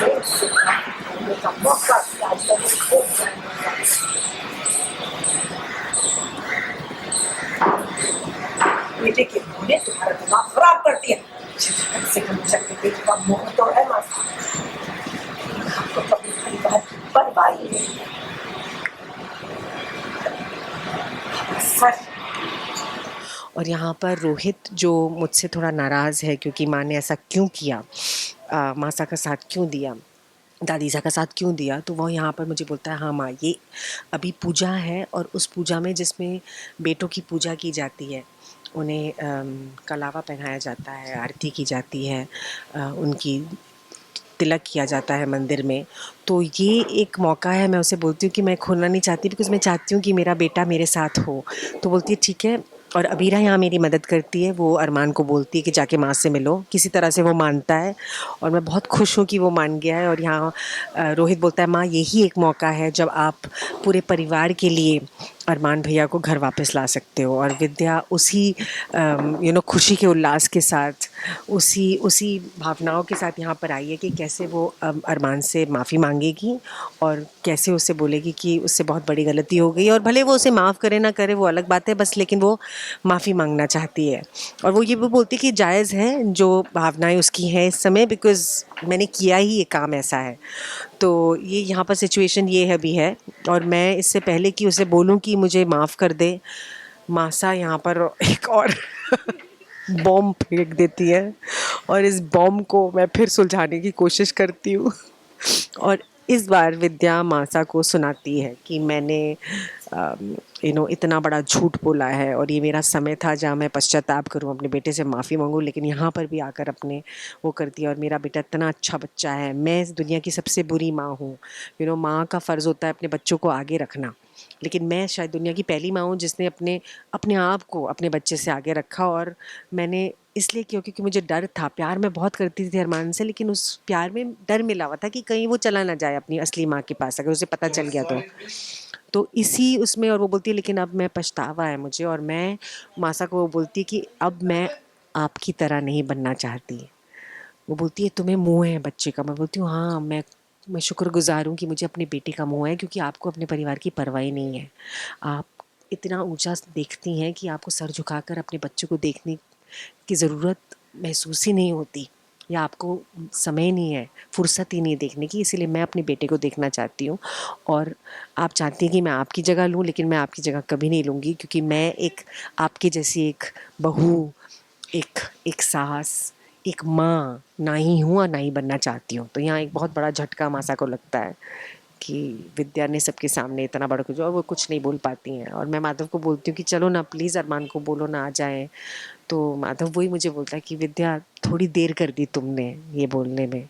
से सुखा होने का मौका दिया। आज मैंने खूब ध्यान दिया। बेटे के मुंह ने तुम्हारा दिमाग खराब कर दिया। कम से कम चक्कर बेटे का मुंह तो है मासा, आपको कभी परिवार की परवाह ही नहीं है। सच। और यहाँ पर रोहित जो मुझसे थोड़ा नाराज़ है क्योंकि माँ ने ऐसा क्यों किया, मासा का साथ क्यों दिया, दादीजा का साथ क्यों दिया, तो वो यहाँ पर मुझे बोलता है हाँ माँ, ये अभी पूजा है और उस पूजा में जिसमें बेटों की पूजा की जाती है, उन्हें कलावा पहनाया जाता है, आरती की जाती है, उनकी तिलक किया जाता है मंदिर में। तो ये एक मौका है, मैं उसे बोलती हूँ कि मैं खोना नहीं चाहती बिकॉज़ मैं चाहती हूँ कि मेरा बेटा मेरे साथ हो। तो बोलती है ठीक है। और अबीरा यहाँ मेरी मदद करती है, वो अरमान को बोलती है कि जाके माँ से मिलो, किसी तरह से वो मानता है और मैं बहुत खुश हूँ कि वो मान गया है। और यहाँ रोहित बोलता है माँ, यही एक मौका है जब आप पूरे परिवार के लिए अरमान भैया को घर वापस ला सकते हो। और विद्या उसी खुशी के उल्लास के साथ, उसी भावनाओं के साथ यहाँ पर आई है कि कैसे वो अरमान से माफ़ी मांगेगी और कैसे उससे बोलेगी कि उससे बहुत बड़ी गलती हो गई, और भले वो उसे माफ़ करे ना करे वो अलग बात है, बस लेकिन वो माफ़ी मांगना चाहती है। और वो ये भी बोलती है कि जायज़ है जो भावनाएं उसकी हैं इस समय, बिकॉज़ मैंने किया ही ये काम ऐसा है। तो ये यहाँ पर सिचुएशन ये है भी है। और मैं इससे पहले कि उसे बोलूँ कि मुझे माफ़ कर दे, मासा यहाँ पर एक और बॉम्ब फेंक देती है और इस बॉम्ब को मैं फिर सुलझाने की कोशिश करती हूँ। और इस बार विद्या मासा को सुनाती है कि मैंने इतना बड़ा झूठ बोला है और ये मेरा समय था जहाँ मैं पश्चाताप करूँ, अपने बेटे से माफ़ी मांगूँ, लेकिन यहाँ पर भी आकर अपने वो कर दिया। और मेरा बेटा इतना अच्छा बच्चा है, मैं इस दुनिया की सबसे बुरी माँ हूँ। माँ का फ़र्ज़ होता है अपने बच्चों को आगे रखना, लेकिन मैं शायद दुनिया की पहली माँ हूँ जिसने अपने अपने आप को अपने बच्चे से आगे रखा। और मैंने इसलिए किया क्योंकि मुझे डर था। प्यार मैं बहुत करती थी अरमान से, लेकिन उस प्यार में डर मिला हुआ था कि कहीं वो चला ना जाए अपनी असली माँ के पास, अगर उसे पता चल गया तो इसी उसमें। और वो बोलती है लेकिन अब मैं पछतावा है मुझे, और मैं मासा को वो बोलती है कि अब मैं आपकी तरह नहीं बनना चाहती। वो बोलती है तुम्हें मोह है बच्चे का। मैं बोलती हूँ हाँ, मैं शुक्रगुजार हूँ कि मुझे अपने बेटे का मोह है, क्योंकि आपको अपने परिवार की परवाह ही नहीं है। आप इतना ऊंचा देखती हैं कि आपको सर झुकाकर अपने बच्चों को देखने की ज़रूरत महसूस ही नहीं होती, या आपको समय नहीं है, फुर्सत ही नहीं है देखने की। इसीलिए मैं अपने बेटे को देखना चाहती हूँ। और आप चाहती हैं कि मैं आपकी जगह लूँ, लेकिन मैं आपकी जगह कभी नहीं लूँगी, क्योंकि मैं एक आपकी जैसी एक बहू, एक एक सास, एक माँ ना ही हूँ और ना ही बनना चाहती हूँ। तो यहाँ एक बहुत बड़ा झटका मासा को लगता है कि विद्या ने सबके सामने इतना बड़ा कुछ, और वो कुछ नहीं बोल पाती हैं। और मैं माधव को बोलती हूँ कि चलो ना प्लीज़ अरमान को बोलो ना आ जाए। तो माधव वही मुझे बोलता है कि विद्या थोड़ी देर कर दी तुमने ये बोलने में,